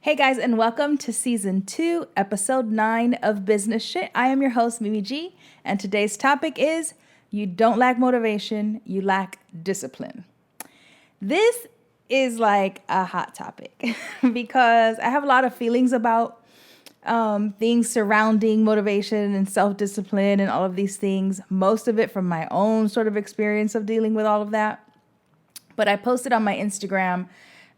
Hey guys, and welcome to season 2, episode 9 of Business Shit. I am your host, Mimi G, and today's topic is you don't lack motivation, you lack discipline. This is like a hot topic because I have a lot of feelings about things surrounding motivation and self-discipline and all of these things, most of it from my own sort of experience of dealing with all of that. But I posted on my Instagram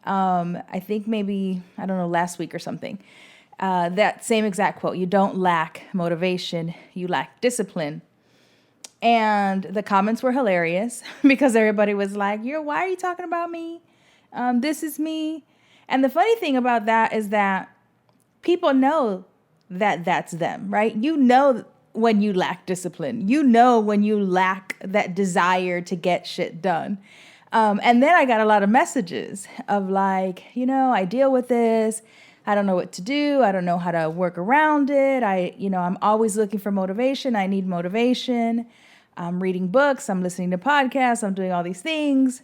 I think maybe, I don't know, last week or something, that same exact quote, you don't lack motivation, you lack discipline. And the comments were hilarious because everybody was like, why are you talking about me? This is me. And the funny thing about that is that people know that that's them, right? You know when you lack discipline, you know when you lack that desire to get shit done. And then I got a lot of messages of like, I deal with this. I don't know what to do. I don't know how to work around it. I'm always looking for motivation. I need motivation. I'm reading books. I'm listening to podcasts. I'm doing all these things.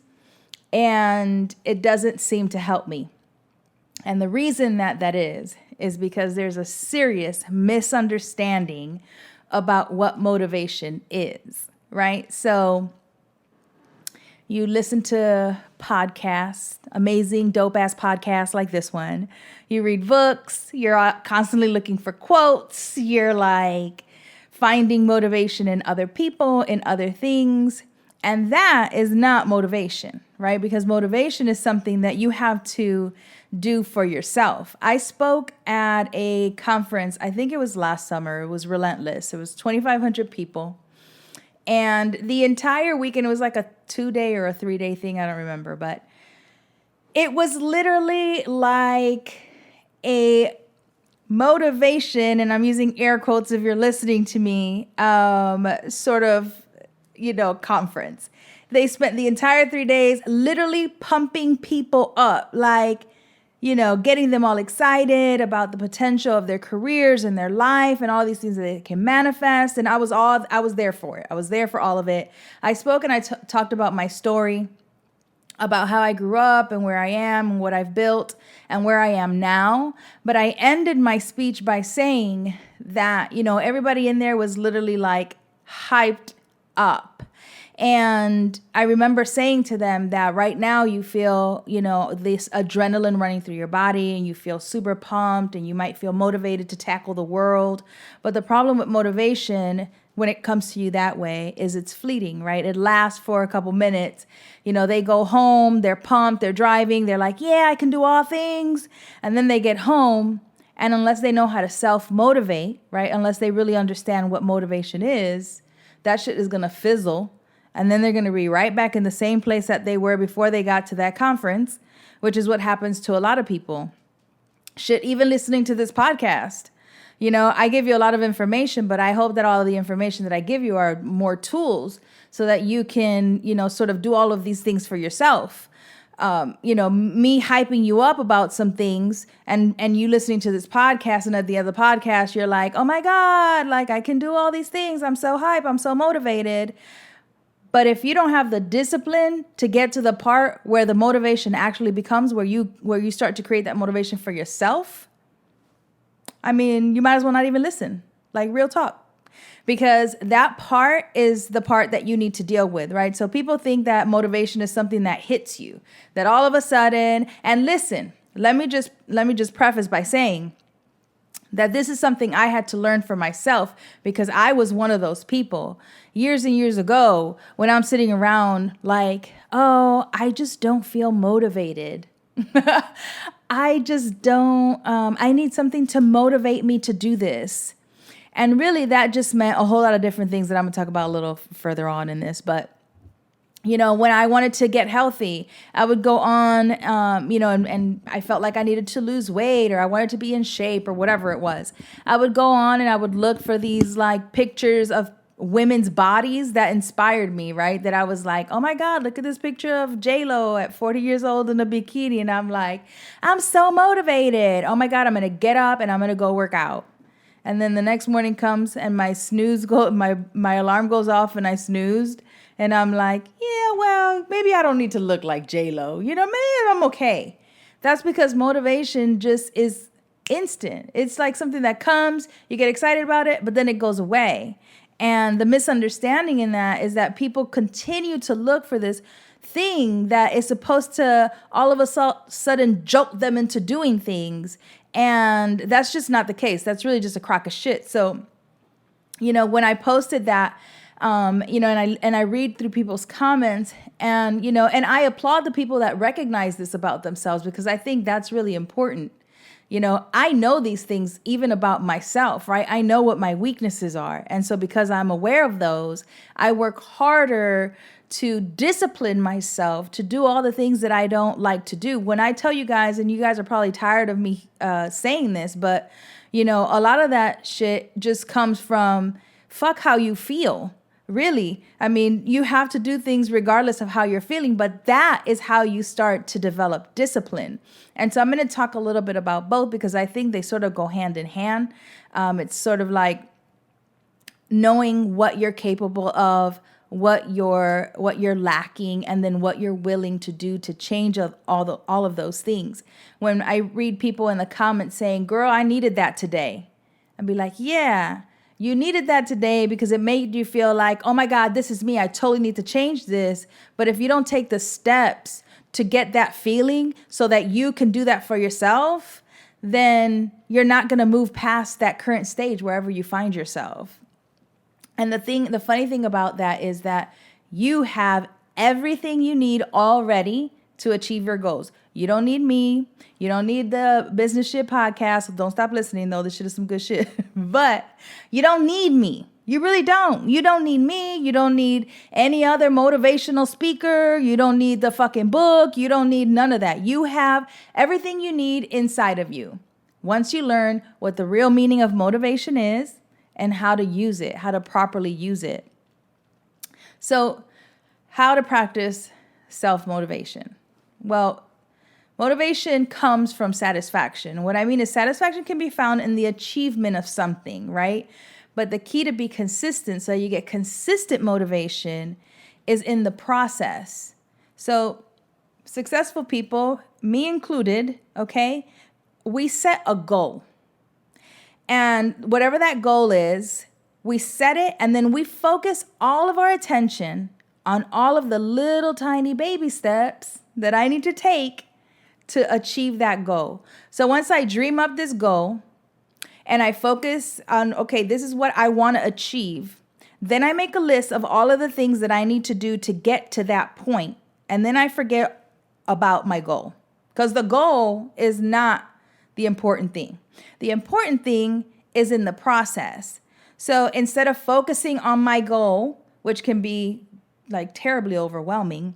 And it doesn't seem to help me. And the reason that is because there's a serious misunderstanding about what motivation is, right? So you listen to podcasts, amazing, dope-ass podcasts like this one. You read books. You're constantly looking for quotes. You're like finding motivation in other people, in other things. And that is not motivation, right? Because motivation is something that you have to do for yourself. I spoke at a conference, I think it was last summer. It was Relentless. It was 2,500 people. And the entire weekend, it was like a 2-day or a 3-day thing. I don't remember, but it was literally like a motivation, and I'm using air quotes if you're listening to me, sort of, conference. They spent the entire 3 days literally pumping people up, like, getting them all excited about the potential of their careers and their life and all these things that they can manifest. And I was there for it. I was there for all of it. I spoke and I talked about my story, about how I grew up and where I am and what I've built and where I am now. But I ended my speech by saying that, everybody in there was literally like hyped up. And I remember saying to them that right now you feel, this adrenaline running through your body and you feel super pumped and you might feel motivated to tackle the world. But the problem with motivation when it comes to you that way is it's fleeting, right? It lasts for a couple minutes. They go home, they're pumped, they're driving, they're like, yeah, I can do all things. And then they get home. And unless they know how to self-motivate, right? Unless they really understand what motivation is, that shit is going to fizzle. And then they're going to be right back in the same place that they were before they got to that conference, which is what happens to a lot of people. Shit, even listening to this podcast. I give you a lot of information, but I hope that all of the information that I give you are more tools so that you can, sort of do all of these things for yourself. Me hyping you up about some things and you listening to this podcast and at the other podcast, you're like, oh my God, like I can do all these things. I'm so hype. I'm so motivated. But if you don't have the discipline to get to the part where the motivation actually becomes where you start to create that motivation for yourself, I mean, you might as well not even listen, like real talk, because that part is the part that you need to deal with, right? So people think that motivation is something that hits you, that all of a sudden, and listen, let me just preface by saying that this is something I had to learn for myself because I was one of those people years and years ago when I'm sitting around like, oh, I just don't feel motivated. I just don't, I need something to motivate me to do this. And really that just meant a whole lot of different things that I'm gonna talk about a little further on in this. But when I wanted to get healthy, I would go on, and I felt like I needed to lose weight or I wanted to be in shape or whatever it was. I would go on and I would look for these like pictures of women's bodies that inspired me, right? That I was like, oh my God, look at this picture of J-Lo at 40 years old in a bikini. And I'm like, I'm so motivated. Oh my God, I'm going to get up and I'm going to go work out. And then the next morning comes and my alarm goes off and I snoozed. And I'm like, yeah, well, maybe I don't need to look like J-Lo. Maybe I'm okay. That's because motivation just is instant. It's like something that comes, you get excited about it, but then it goes away. And the misunderstanding in that is that people continue to look for this thing that is supposed to all of a sudden jolt them into doing things. And that's just not the case. That's really just a crock of shit. So, when I posted that, and I read through people's comments, and I applaud the people that recognize this about themselves, because I think that's really important. I know these things even about myself, right? I know what my weaknesses are. And so because I'm aware of those, I work harder to discipline myself to do all the things that I don't like to do. When I tell you guys, and you guys are probably tired of me saying this, but a lot of that shit just comes from fuck how you feel. Really. I mean, you have to do things regardless of how you're feeling, but that is how you start to develop discipline. And so I'm going to talk a little bit about both, because I think they sort of go hand in hand. It's sort of like knowing what you're capable of, what you're lacking, and then what you're willing to do to change all of those things. When I read people in the comments saying, "Girl, I needed that today," I'd be like, "Yeah. You needed that today because it made you feel like, oh my God, this is me. I totally need to change this." But if you don't take the steps to get that feeling so that you can do that for yourself, then you're not going to move past that current stage wherever you find yourself. And the funny thing about that is that you have everything you need already to achieve your goals. You don't need me. You don't need the Business Shit podcast. Don't stop listening, though. This shit is some good shit. But you don't need me. You really don't. You don't need me. You don't need any other motivational speaker. You don't need the fucking book. You don't need none of that. You have everything you need inside of you. Once you learn what the real meaning of motivation is and how to use it, how to properly use it. So, how to practice self-motivation? Well, motivation comes from satisfaction. What I mean is satisfaction can be found in the achievement of something, right? But the key to be consistent, so you get consistent motivation, is in the process. So successful people, me included, okay, we set a goal. And whatever that goal is, we set it, and then we focus all of our attention on all of the little tiny baby steps that I need to take to achieve that goal. So once I dream up this goal and I focus on, okay, this is what I want to achieve, then I make a list of all of the things that I need to do to get to that point. And then I forget about my goal, because the goal is not the important thing. The important thing is in the process. So instead of focusing on my goal, which can be like terribly overwhelming,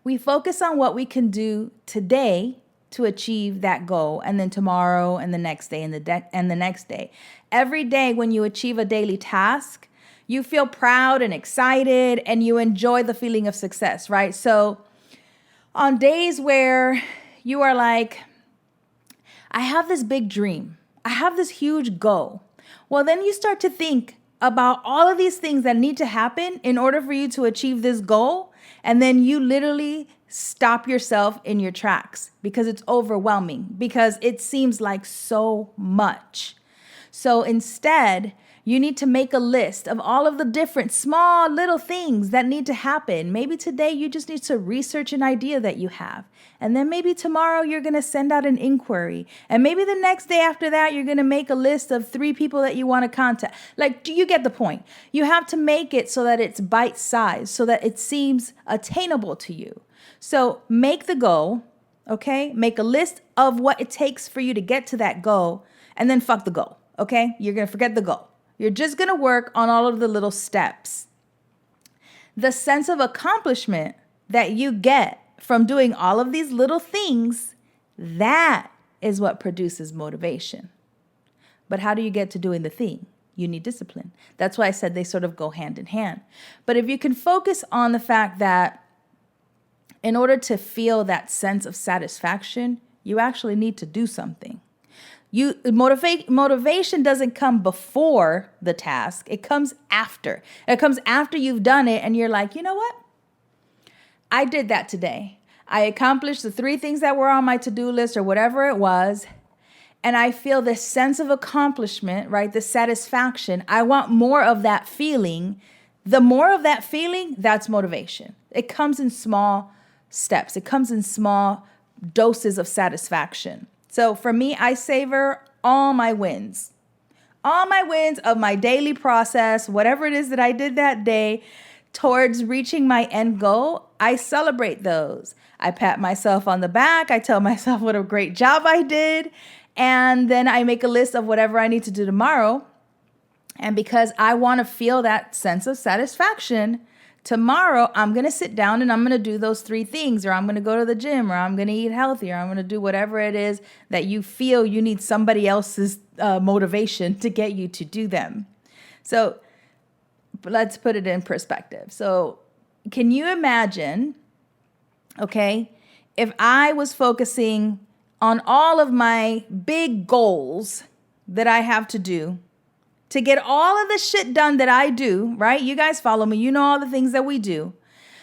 we focus on what we can do today to achieve that goal, and then tomorrow and the next day and the next day. Every day when you achieve a daily task, you feel proud and excited and you enjoy the feeling of success, right? So on days where you are like, I have this big dream, I have this huge goal, well, then you start to think about all of these things that need to happen in order for you to achieve this goal. And then you literally stop yourself in your tracks because it's overwhelming, because it seems like so much. So instead, you need to make a list of all of the different small little things that need to happen. Maybe today you just need to research an idea that you have. And then maybe tomorrow you're going to send out an inquiry. And maybe the next day after that, you're going to make a list of 3 people that you want to contact. Like, do you get the point? You have to make it so that it's bite-sized, so that it seems attainable to you. So make the goal, okay? Make a list of what it takes for you to get to that goal, and then fuck the goal, okay? You're going to forget the goal. You're just going to work on all of the little steps. The sense of accomplishment that you get from doing all of these little things, that is what produces motivation. But how do you get to doing the thing? You need discipline. That's why I said they sort of go hand in hand. But if you can focus on the fact that in order to feel that sense of satisfaction, you actually need to do something. Motivation doesn't come before the task. It comes after. It comes after you've done it and you're like, you know what? I did that today. I accomplished the 3 things that were on my to-do list or whatever it was. And I feel this sense of accomplishment, right? The satisfaction. I want more of that feeling. The more of that feeling, that's motivation. It comes in small steps. It comes in small doses of satisfaction. So for me, I savor all my wins of my daily process, whatever it is that I did that day towards reaching my end goal. I celebrate those. I pat myself on the back. I tell myself what a great job I did. And then I make a list of whatever I need to do tomorrow. And because I want to feel that sense of satisfaction, tomorrow I'm going to sit down and I'm going to do those 3 things, or I'm going to go to the gym, or I'm going to eat healthy, or I'm going to do whatever it is that you feel you need somebody else's motivation to get you to do them. So let's put it in perspective. So can you imagine, okay, if I was focusing on all of my big goals that I have to do to get all of the shit done that I do, right? You guys follow me. You know all the things that we do.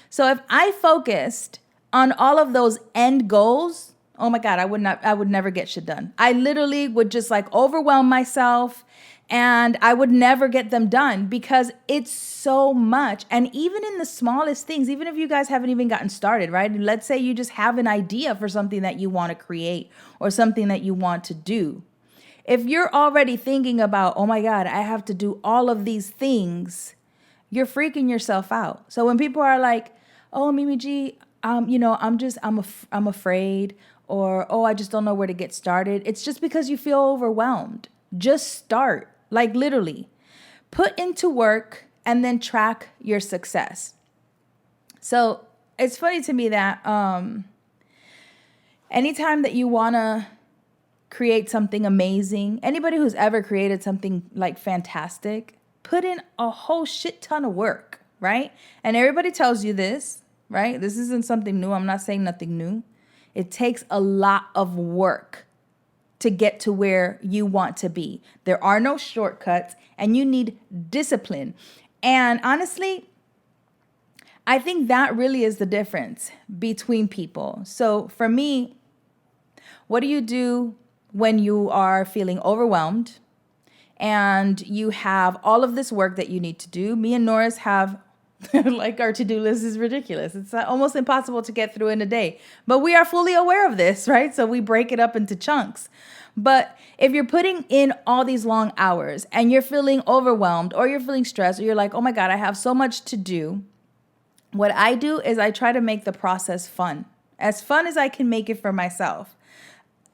So if I focused on all of those end goals, oh my God, I would never get shit done. I literally would just like overwhelm myself, and I would never get them done because it's so much. And even in the smallest things, even if you guys haven't even gotten started, right? Let's say you just have an idea for something that you want to create or something that you want to do. If you're already thinking about, oh my God, I have to do all of these things, you're freaking yourself out. So when people are like, oh, Mimi G, I'm afraid, or, oh, I just don't know where to get started. It's just because you feel overwhelmed. Just start, like literally. Put into work and then track your success. So it's funny to me that anytime that you want to create something amazing, anybody who's ever created something like fantastic, put in a whole shit ton of work, right? And everybody tells you this, right? This isn't something new. I'm not saying nothing new. It takes a lot of work to get to where you want to be. There are no shortcuts, and you need discipline. And honestly, I think that really is the difference between people. So for me, what do you do when you are feeling overwhelmed and you have all of this work that you need to do? Me and Norris have like our to-do list is ridiculous. It's almost impossible to get through in a day. But we are fully aware of this, right? So we break it up into chunks. But if you're putting in all these long hours and you're feeling overwhelmed or you're feeling stressed or you're like, oh my God, I have so much to do, what I do is I try to make the process fun as I can make it for myself.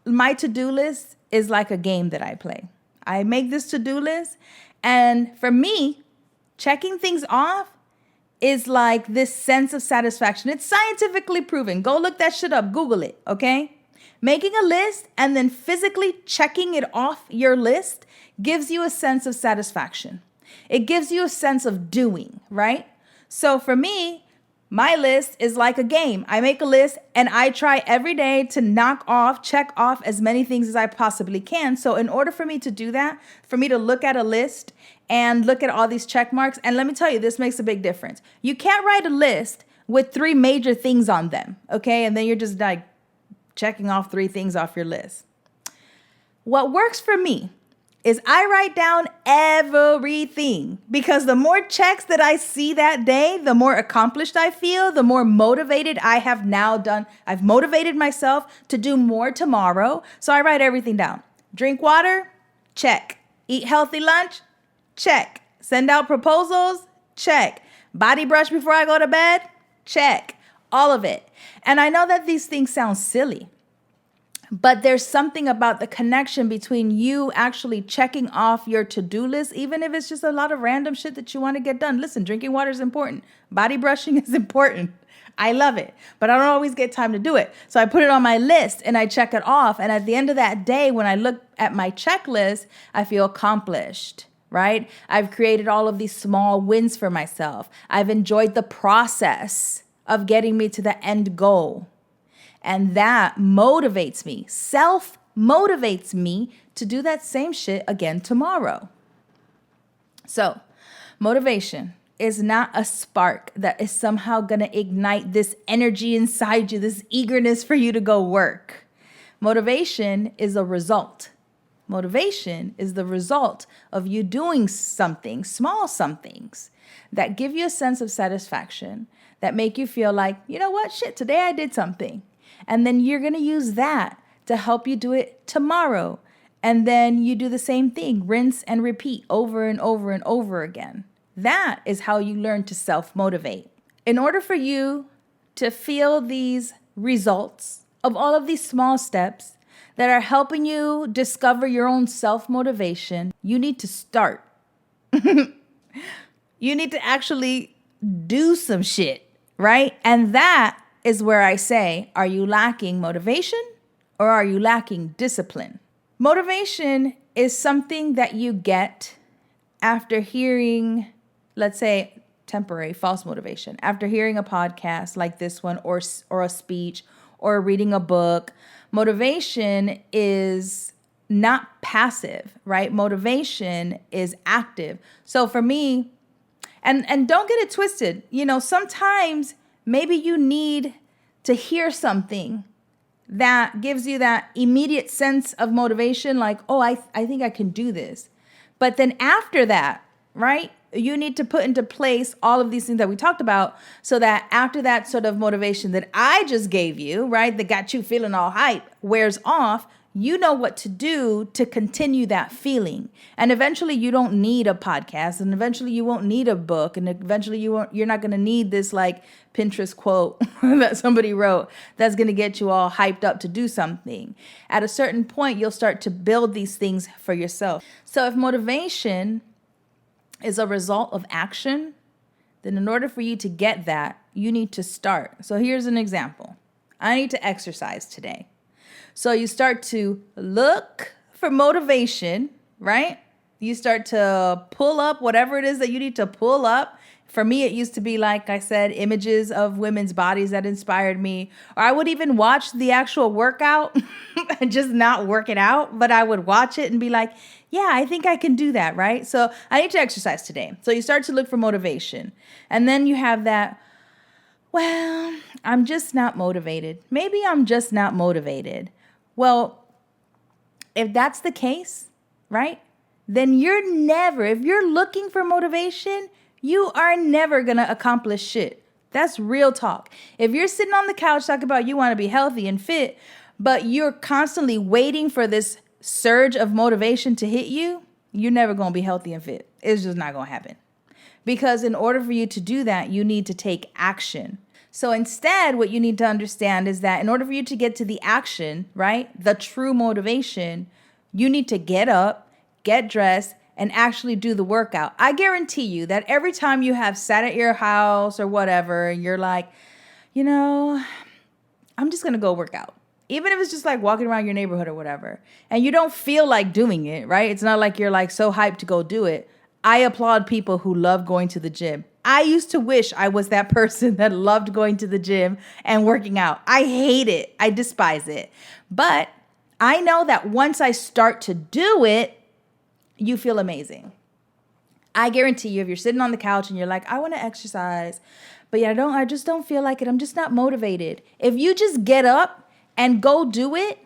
My to-do list is like a game that I play. I make this to-do list, and for me, checking things off is like this sense of satisfaction. It's scientifically proven. Go look that shit up. Google it, okay? Making a list and then physically checking it off your list gives you a sense of satisfaction. It gives you a sense of doing, right? So for me, my list is like a game. I make a list and I try every day to check off as many things as I possibly can. So in order for me to do that, for me to look at a list and look at all these check marks, and let me tell you, this makes a big difference. You can't write a list with 3 major things on them, okay? And then you're just like checking off 3 things off your list. What works for me is I write down everything, because the more checks that I see that day, the more accomplished I feel, the more motivated I have now done. I've motivated myself to do more tomorrow. So I write everything down. Drink water, check. Eat healthy lunch, check. Send out proposals, check. Body brush before I go to bed, check. All of it. And I know that these things sound silly, but there's something about the connection between you actually checking off your to-do list, even if it's just a lot of random shit that you want to get done. Listen, drinking water is important. Body brushing is important. I love it, but I don't always get time to do it. So I put it on my list and I check it off. And at the end of that day, when I look at my checklist, I feel accomplished, right? I've created all of these small wins for myself. I've enjoyed the process of getting me to the end goal. And that motivates me, self-motivates me to do that same shit again tomorrow. So motivation is not a spark that is somehow going to ignite this energy inside you, this eagerness for you to go work. Motivation is a result. Motivation is the result of you doing something, small somethings that give you a sense of satisfaction, that make you feel like, you know what, shit, today I did something. And then you're going to use that to help you do it tomorrow. And then you do the same thing, rinse and repeat over and over and over again. That is how you learn to self-motivate. In order for you to feel these results of all of these small steps that are helping you discover your own self-motivation, you need to start. You need to actually do some shit, right? And that is where I say, are you lacking motivation or are you lacking discipline? Motivation is something that you get after hearing, let's say, temporary false motivation, after hearing a podcast like this one or a speech or reading a book. Motivation is not passive, right? Motivation is active. So for me, and don't get it twisted, sometimes maybe you need to hear something that gives you that immediate sense of motivation, like, oh, I think I can do this. But then after that, right, you need to put into place all of these things that we talked about so that after that sort of motivation that I just gave you, right, that got you feeling all hype, wears off, you know what to do to continue that feeling. And eventually you don't need a podcast, and eventually you won't need a book, and eventually you're not going to need this like Pinterest quote that somebody wrote that's going to get you all hyped up to do something. At a certain point, you'll start to build these things for yourself. So if motivation is a result of action, then in order for you to get that, you need to start. So here's an example. I need to exercise today. So you start to look for motivation, right? You start to pull up whatever it is that you need to pull up. For me, it used to be, like I said, images of women's bodies that inspired me. Or I would even watch the actual workout and just not work it out, but I would watch it and be like, yeah, I think I can do that, right? So I need to exercise today. So you start to look for motivation. And then you have that, well, I'm just not motivated. Maybe I'm just not motivated. Well, if that's the case, right, then if you're looking for motivation, you are never going to accomplish shit. That's real talk. If you're sitting on the couch talking about you want to be healthy and fit, but you're constantly waiting for this surge of motivation to hit you, you're never going to be healthy and fit. It's just not going to happen. Because in order for you to do that, you need to take action. So instead, what you need to understand is that in order for you to get to the action, right, the true motivation, you need to get up, get dressed, and actually do the workout. I guarantee you that every time you have sat at your house or whatever, and you're like, I'm just going to go work out. Even if it's just like walking around your neighborhood or whatever, and you don't feel like doing it, right? It's not like you're like so hyped to go do it. I applaud people who love going to the gym. I used to wish I was that person that loved going to the gym and working out. I hate it. I despise it. But I know that once I start to do it, you feel amazing. I guarantee you, if you're sitting on the couch and you're like, I want to exercise, but I just don't feel like it. I'm just not motivated. If you just get up and go do it,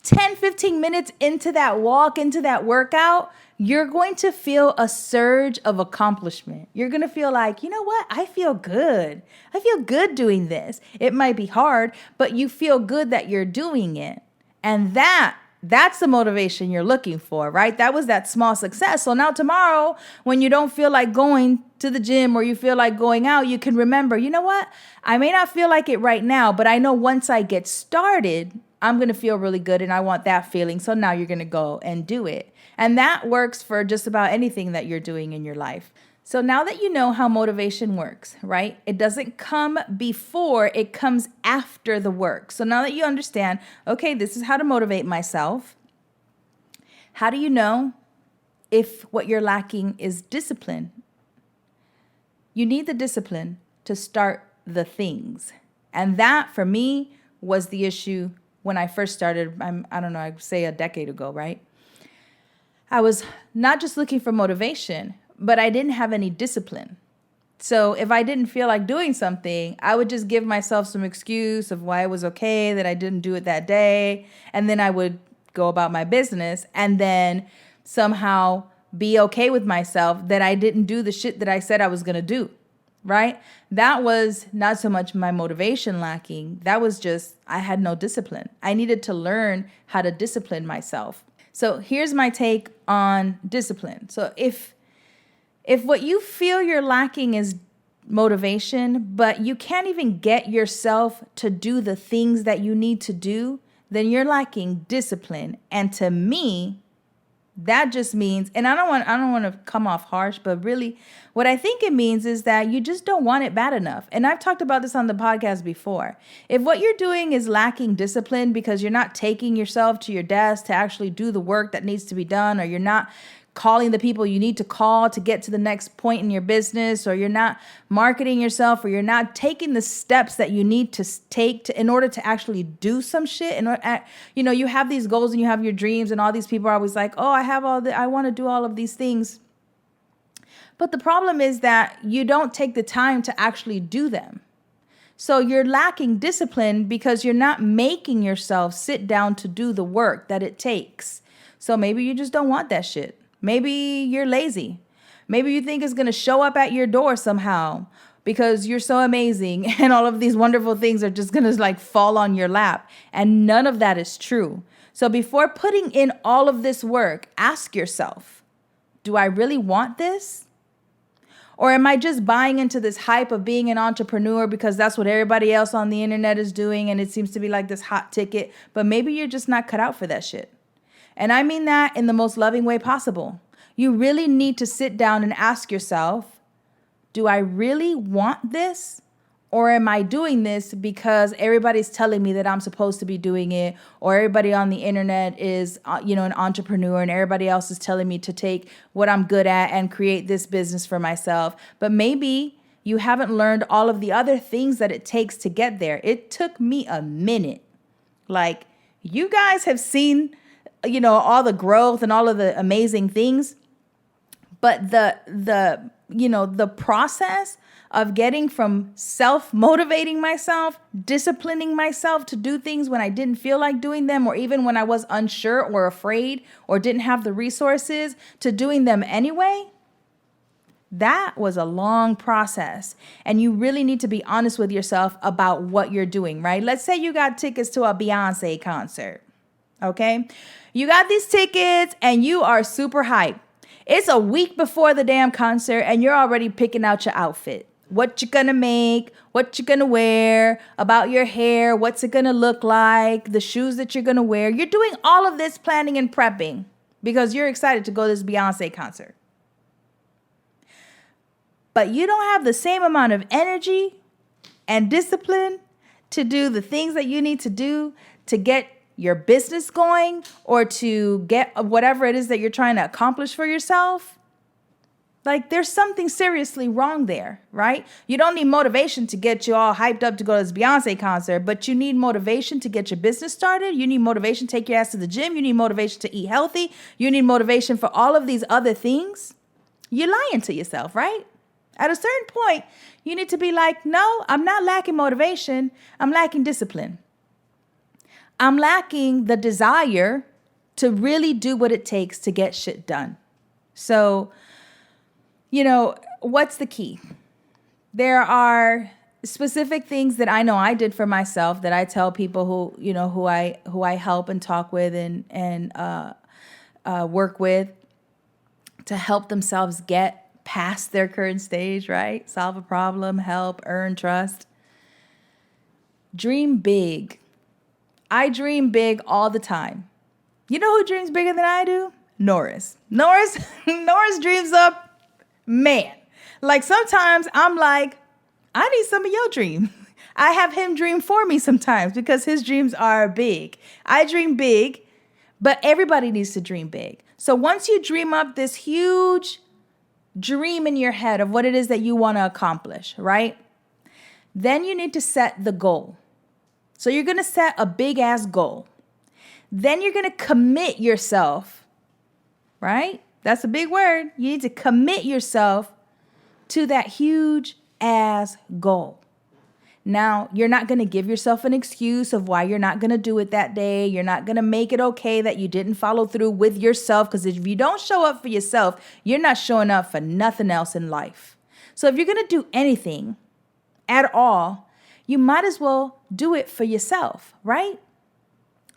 10, 15 minutes into that walk, into that workout, you're going to feel a surge of accomplishment. You're going to feel like, you know what? I feel good. I feel good doing this. It might be hard, but you feel good that you're doing it. And that's the motivation you're looking for, right? That was that small success. So now tomorrow, when you don't feel like going to the gym or you feel like going out, you can remember, you know what? I may not feel like it right now, but I know once I get started, I'm going to feel really good and I want that feeling. So now you're going to go and do it. And that works for just about anything that you're doing in your life. So now that you know how motivation works, right? It doesn't come before, it comes after the work. So now that you understand, okay, this is how to motivate myself. How do you know if what you're lacking is discipline? You need the discipline to start the things. And that for me was the issue when I first started, I'd say a decade ago, right? I was not just looking for motivation, but I didn't have any discipline. So if I didn't feel like doing something, I would just give myself some excuse of why it was okay that I didn't do it that day. And then I would go about my business and then somehow be okay with myself that I didn't do the shit that I said I was going to do. Right? That was not so much my motivation lacking. That was just, I had no discipline. I needed to learn how to discipline myself. So here's my take on discipline. So if what you feel you're lacking is motivation, but you can't even get yourself to do the things that you need to do, then you're lacking discipline. And to me, that just means, and I don't want to come off harsh, but really what I think it means is that you just don't want it bad enough. And I've talked about this on the podcast before. If what you're doing is lacking discipline because you're not taking yourself to your desk to actually do the work that needs to be done, or you're not calling the people you need to call to get to the next point in your business, or you're not marketing yourself, or you're not taking the steps that you need to take in order to actually do some shit. And you have these goals and you have your dreams, and all these people are always like, oh, I want to do all of these things. But the problem is that you don't take the time to actually do them. So you're lacking discipline because you're not making yourself sit down to do the work that it takes. So maybe you just don't want that shit. Maybe you're lazy. Maybe you think it's going to show up at your door somehow because you're so amazing and all of these wonderful things are just going to like fall on your lap. And none of that is true. So before putting in all of this work, ask yourself, do I really want this? Or am I just buying into this hype of being an entrepreneur because that's what everybody else on the internet is doing and it seems to be like this hot ticket, but maybe you're just not cut out for that shit. And I mean that in the most loving way possible. You really need to sit down and ask yourself, do I really want this? Or am I doing this because everybody's telling me that I'm supposed to be doing it, or everybody on the internet is, an entrepreneur and everybody else is telling me to take what I'm good at and create this business for myself. But maybe you haven't learned all of the other things that it takes to get there. It took me a minute. Like, you guys have seen all the growth and all of the amazing things. But the process of getting from self-motivating myself, disciplining myself to do things when I didn't feel like doing them, or even when I was unsure or afraid or didn't have the resources, to doing them anyway, that was a long process. And you really need to be honest with yourself about what you're doing, right? Let's say you got tickets to a Beyonce concert. Okay? You got these tickets and you are super hyped. It's a week before the damn concert and you're already picking out your outfit. What you're gonna make, what you're gonna wear, about your hair, what's it gonna look like, the shoes that you're gonna wear. You're doing all of this planning and prepping because you're excited to go to this Beyonce concert. But you don't have the same amount of energy and discipline to do the things that you need to do to get your business going or to get whatever it is that you're trying to accomplish for yourself. Like, there's something seriously wrong there, right? You don't need motivation to get you all hyped up to go to this Beyonce concert, but you need motivation to get your business started. You need motivation to take your ass to the gym. You need motivation to eat healthy. You need motivation for all of these other things. You're lying to yourself, right? At a certain point, you need to be like, no, I'm not lacking motivation. I'm lacking discipline. I'm lacking the desire to really do what it takes to get shit done. So, what's the key? There are specific things that I know I did for myself that I tell people who I help and talk with and work with to help themselves get past their current stage, right? Solve a problem, help, earn trust. Dream big. I dream big all the time. You know who dreams bigger than I do? Norris dreams up, man. Like, sometimes I'm like, I need some of your dream. I have him dream for me sometimes because his dreams are big. I dream big, but everybody needs to dream big. So once you dream up this huge dream in your head of what it is that you want to accomplish, right? Then you need to set the goal. So you're going to set a big ass goal. Then you're going to commit yourself, right? That's a big word. You need to commit yourself to that huge ass goal. Now, you're not going to give yourself an excuse of why you're not going to do it that day. You're not going to make it okay that you didn't follow through with yourself, because if you don't show up for yourself, you're not showing up for nothing else in life. So if you're going to do anything at all, you might as well do it for yourself, right?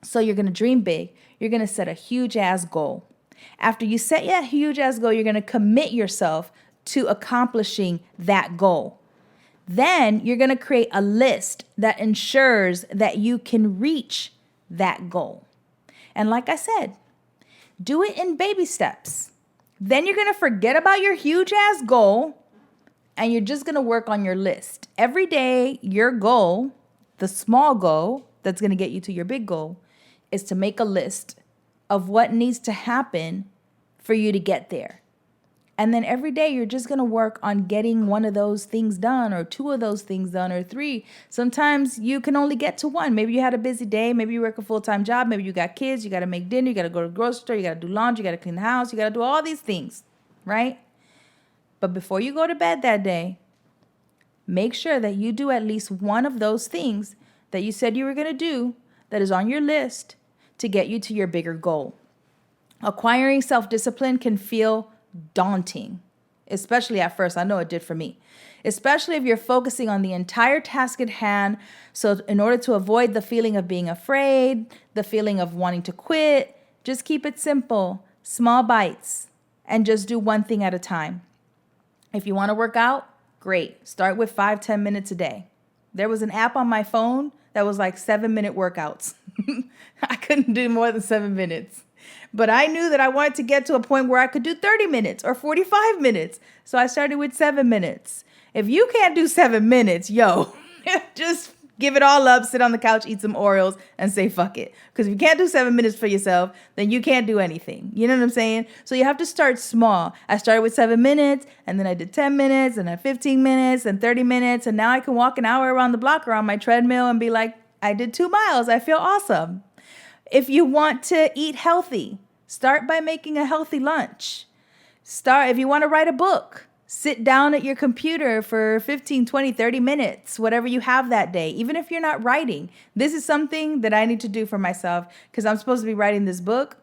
So you're going to dream big. You're going to set a huge ass goal. After you set that huge ass goal, you're going to commit yourself to accomplishing that goal. Then you're going to create a list that ensures that you can reach that goal. And like I said, do it in baby steps. Then you're going to forget about your huge ass goal and you're just going to work on your list. Every day, your goal, the small goal that's going to get you to your big goal, is to make a list of what needs to happen for you to get there. And then every day you're just going to work on getting one of those things done, or two of those things done, or three. Sometimes you can only get to one. Maybe you had a busy day. Maybe you work a full-time job. Maybe you got kids. You got to make dinner. You got to go to the grocery store. You got to do laundry. You got to clean the house. You got to do all these things, right? But before you go to bed that day, make sure that you do at least one of those things that you said you were going to do that is on your list to get you to your bigger goal. Acquiring self-discipline can feel daunting, especially at first. I know it did for me, especially if you're focusing on the entire task at hand. So in order to avoid the feeling of being afraid, the feeling of wanting to quit, just keep it simple, small bites, and just do one thing at a time. If you want to work out, great. Start with 5-10 minutes a day. There was an app on my phone that was like 7-minute workouts. I couldn't do more than 7 minutes. But I knew that I wanted to get to a point where I could do 30 minutes or 45 minutes. So I started with 7 minutes. If you can't do 7 minutes, just give it all up, sit on the couch, eat some Oreos, and say fuck it. Because if you can't do 7 minutes for yourself, then you can't do anything. You know what I'm saying? So you have to start small. I started with 7 minutes, and then I did 10 minutes, and then 15 minutes, and 30 minutes, and now I can walk an hour around the block or on my treadmill and be like, I did 2 miles. I feel awesome. If you want to eat healthy, start by making a healthy lunch. If you want to write a book, sit down at your computer for 15, 20, 30 minutes, whatever you have that day, even if you're not writing. This is something that I need to do for myself because I'm supposed to be writing this book.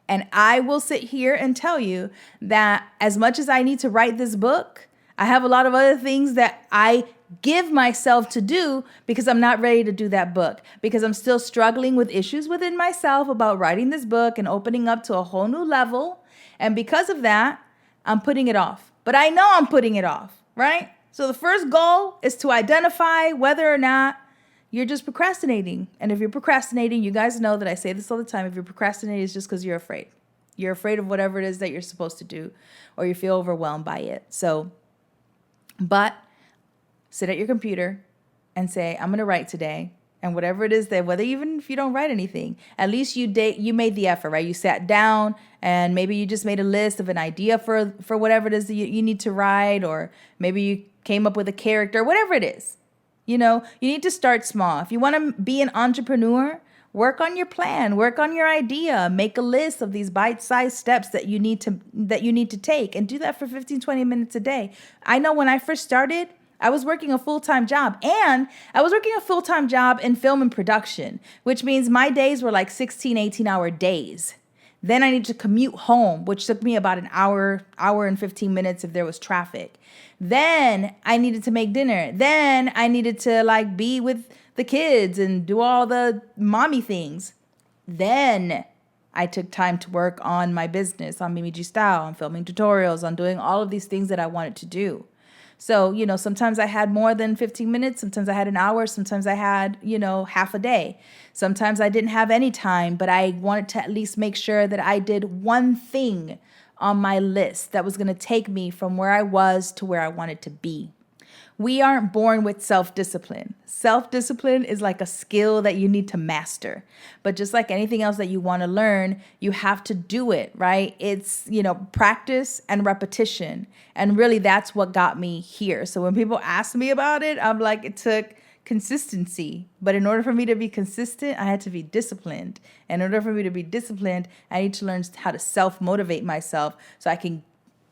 And I will sit here and tell you that as much as I need to write this book, I have a lot of other things that I give myself to do because I'm not ready to do that book, because I'm still struggling with issues within myself about writing this book and opening up to a whole new level. And because of that, I'm putting it off. But I know I'm putting it off, right? So the first goal is to identify whether or not you're just procrastinating. And if you're procrastinating, you guys know that I say this all the time. If you're procrastinating, it's just because you're afraid. You're afraid of whatever it is that you're supposed to do, or you feel overwhelmed by it. But sit at your computer and say, I'm going to write today. And whatever it is that, whether even if you don't write anything, at least you made the effort, right? You sat down and maybe you just made a list of an idea for whatever it is that you need to write, or maybe you came up with a character, whatever it is. You need to start small. If you want to be an entrepreneur, work on your plan, work on your idea, make a list of these bite-sized steps that you need to take, and do that for 15, 20 minutes a day. I know when I first started, I was working a full-time job, and I was working a full-time job in film and production, which means my days were like 16, 18-hour days. Then I needed to commute home, which took me about an hour and 15 minutes if there was traffic. Then I needed to make dinner. Then I needed to be with the kids and do all the mommy things. Then I took time to work on my business, on Mimi G Style, on filming tutorials, on doing all of these things that I wanted to do. So, sometimes I had more than 15 minutes. Sometimes I had an hour. Sometimes I had, half a day. Sometimes I didn't have any time, but I wanted to at least make sure that I did one thing on my list that was going to take me from where I was to where I wanted to be. We aren't born with self-discipline. Self-discipline is like a skill that you need to master. But just like anything else that you want to learn, you have to do it, right? It's, practice and repetition. And really that's what got me here. So when people ask me about it, I'm like, it took consistency. But in order for me to be consistent, I had to be disciplined. And in order for me to be disciplined, I need to learn how to self-motivate myself so I can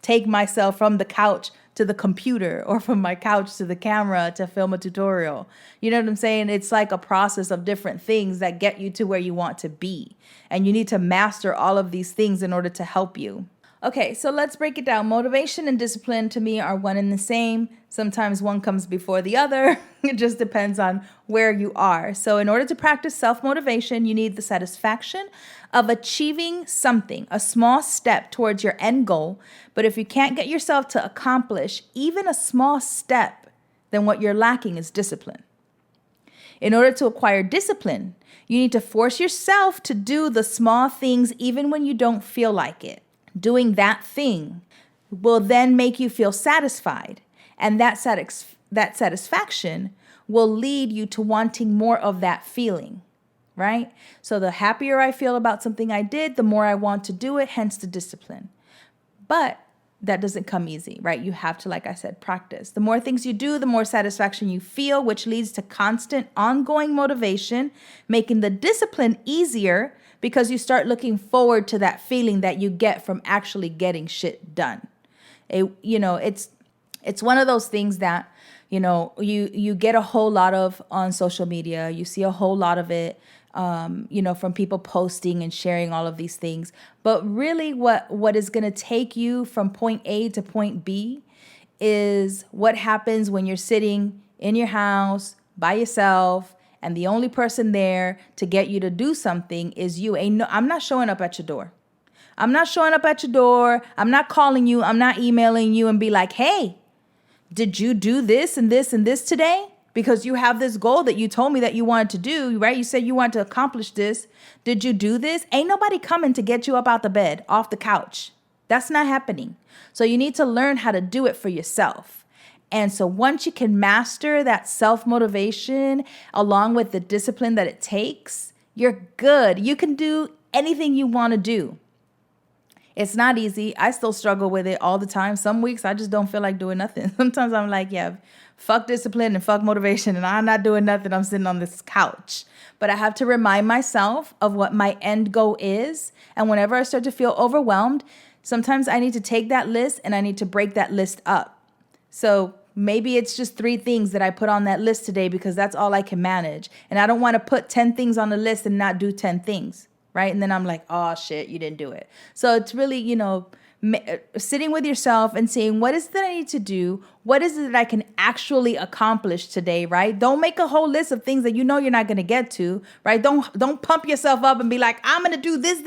take myself from the couch to the computer or from my couch to the camera to film a tutorial. You know what I'm saying? It's like a process of different things that get you to where you want to be. And you need to master all of these things in order to help you. Okay, so let's break it down. Motivation and discipline to me are one and the same. Sometimes one comes before the other. It just depends on where you are. So in order to practice self-motivation, you need the satisfaction of achieving something, a small step towards your end goal. But if you can't get yourself to accomplish even a small step, then what you're lacking is discipline. In order to acquire discipline, you need to force yourself to do the small things even when you don't feel like it. Doing that thing will then make you feel satisfied. And that satisfaction will lead you to wanting more of that feeling, right? So the happier I feel about something I did, the more I want to do it, hence the discipline. But that doesn't come easy, right? You have to, like I said, practice. The more things you do, the more satisfaction you feel, which leads to constant ongoing motivation, making the discipline easier because you start looking forward to that feeling that you get from actually getting shit done. It's one of those things that, you get a whole lot of on social media. You see a whole lot of it, from people posting and sharing all of these things. But really what is going to take you from point A to point B is what happens when you're sitting in your house by yourself and the only person there to get you to do something is you. I'm not showing up at your door. I'm not showing up at your door. I'm not calling you. I'm not emailing you and be like, hey, did you do this and this and this today? Because you have this goal that you told me that you wanted to do, right? You said you wanted to accomplish this. Did you do this? Ain't nobody coming to get you up out the bed, off the couch. That's not happening. So you need to learn how to do it for yourself. And so once you can master that self-motivation along with the discipline that it takes, you're good. You can do anything you want to do. It's not easy. I still struggle with it all the time. Some weeks I just don't feel like doing nothing. Sometimes I'm like, yeah, fuck discipline and fuck motivation, and I'm not doing nothing. I'm sitting on this couch. But I have to remind myself of what my end goal is. And whenever I start to feel overwhelmed, sometimes I need to take that list and I need to break that list up. So maybe it's just 3 things that I put on that list today because that's all I can manage. And I don't want to put 10 things on the list and not do 10 things, right? And then I'm like, oh shit, you didn't do it. So it's really, sitting with yourself and saying, what is it that I need to do? What is it that I can actually accomplish today, right? Don't make a whole list of things that you know you're not going to get to, right? Don't pump yourself up and be like, I'm going to do this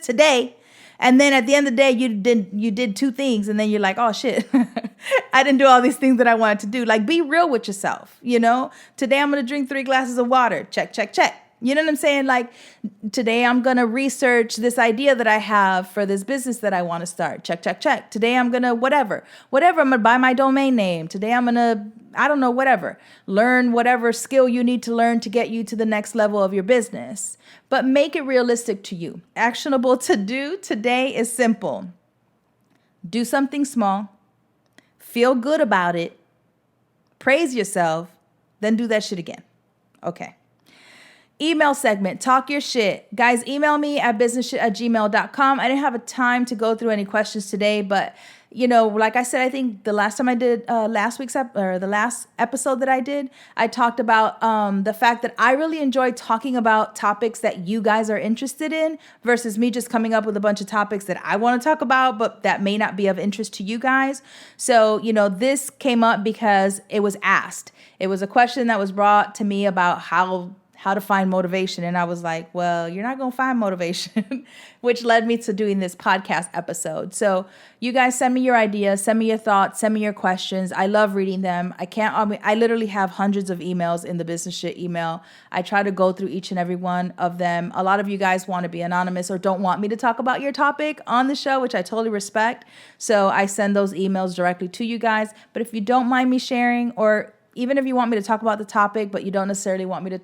today. And then at the end of the day, you did 2 things. And then you're like, oh shit, I didn't do all these things that I wanted to do. Like, be real with yourself. Today I'm going to drink 3 glasses of water. Check, check, check. You know what I'm saying? Like, today I'm going to research this idea that I have for this business that I want to start. Check, check, check. Today I'm going to whatever. I'm going to buy my domain name. Today I'm going to, whatever. Learn whatever skill you need to learn to get you to the next level of your business. But make it realistic to you. Actionable to do today is simple. Do something small. Feel good about it. Praise yourself. Then do that shit again. Okay. Email segment, talk your shit. Guys, email me at businessshit@gmail.com. I didn't have a time to go through any questions today, but like I said, I think the last time I did the last episode that I did, I talked about the fact that I really enjoy talking about topics that you guys are interested in versus me just coming up with a bunch of topics that I want to talk about, but that may not be of interest to you guys. So, this came up because it was asked. It was a question that was brought to me about how to find motivation. And I was like, well, you're not going to find motivation, which led me to doing this podcast episode. So you guys send me your ideas, send me your thoughts, send me your questions. I love reading them. I literally have hundreds of emails in the Business Shit email. I try to go through each and every one of them. A lot of you guys want to be anonymous or don't want me to talk about your topic on the show, which I totally respect. So I send those emails directly to you guys. But if you don't mind me sharing, or even if you want me to talk about the topic, but you don't necessarily want me to,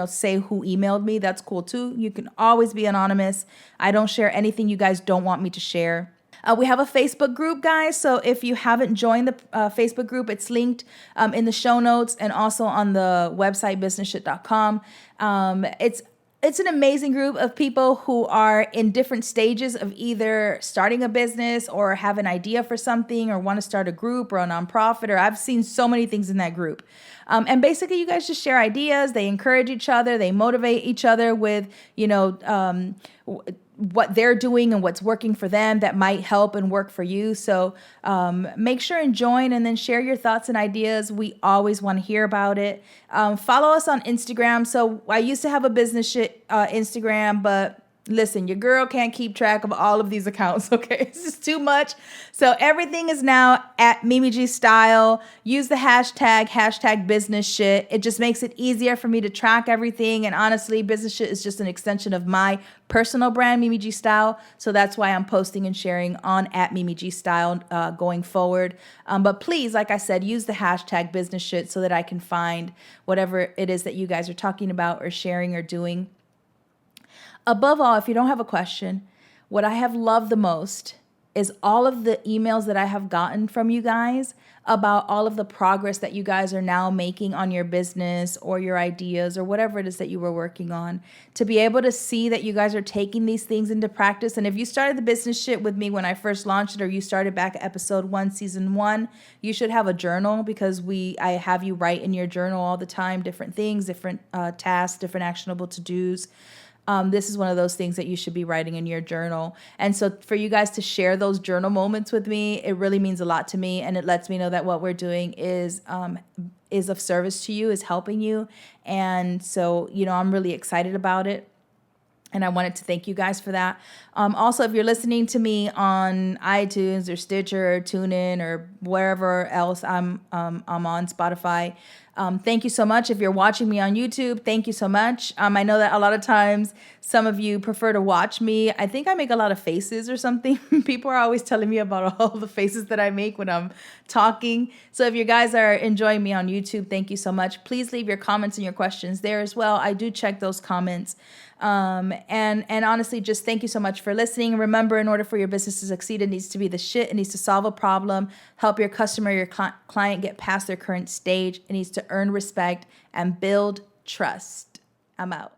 say who emailed me, that's cool too. You can always be anonymous. I don't share anything you guys don't want me to share. We have a Facebook group, guys. So if you haven't joined the Facebook group, it's linked in the show notes and also on the website, businessshit.com. it's an amazing group of people who are in different stages of either starting a business or have an idea for something or want to start a group or a nonprofit, or I've seen so many things in that group. And basically you guys just share ideas. They encourage each other. They motivate each other with, what they're doing and what's working for them that might help and work for you. So make sure and join and then share your thoughts and ideas. We always want to hear about it. Follow us on Instagram. So I used to have a business shit Instagram, but listen, your girl can't keep track of all of these accounts, okay? It's just too much. So everything is now at Mimi G Style. Use the hashtag business shit. It just makes it easier for me to track everything. And honestly, business shit is just an extension of my personal brand, Mimi G Style. So that's why I'm posting and sharing on at Mimi G Style going forward. But please, like I said, use the hashtag business shit so that I can find whatever it is that you guys are talking about or sharing or doing. Above all, if you don't have a question, what I have loved the most is all of the emails that I have gotten from you guys about all of the progress that you guys are now making on your business or your ideas or whatever it is that you were working on. To be able to see that you guys are taking these things into practice. And if you started the business shit with me when I first launched it, or you started back at episode 1, season 1, you should have a journal, because I have you write in your journal all the time, different things, different tasks, different actionable to-dos. This is one of those things that you should be writing in your journal. And so for you guys to share those journal moments with me, it really means a lot to me. And it lets me know that what we're doing is of service to you, is helping you. And so, I'm really excited about it. And I wanted to thank you guys for that. Also, if you're listening to me on iTunes or Stitcher or TuneIn or wherever else I'm on, Spotify, thank you so much. If you're watching me on YouTube, thank you so much. I know that a lot of times some of you prefer to watch me. I think I make a lot of faces or something. People are always telling me about all the faces that I make when I'm talking. So if you guys are enjoying me on YouTube, thank you so much. Please leave your comments and your questions there as well. I do check those comments. And honestly, just thank you so much for listening. Remember, in order for your business to succeed, it needs to be the shit. It needs to solve a problem, help your customer, your client get past their current stage. It needs to earn respect and build trust. I'm out.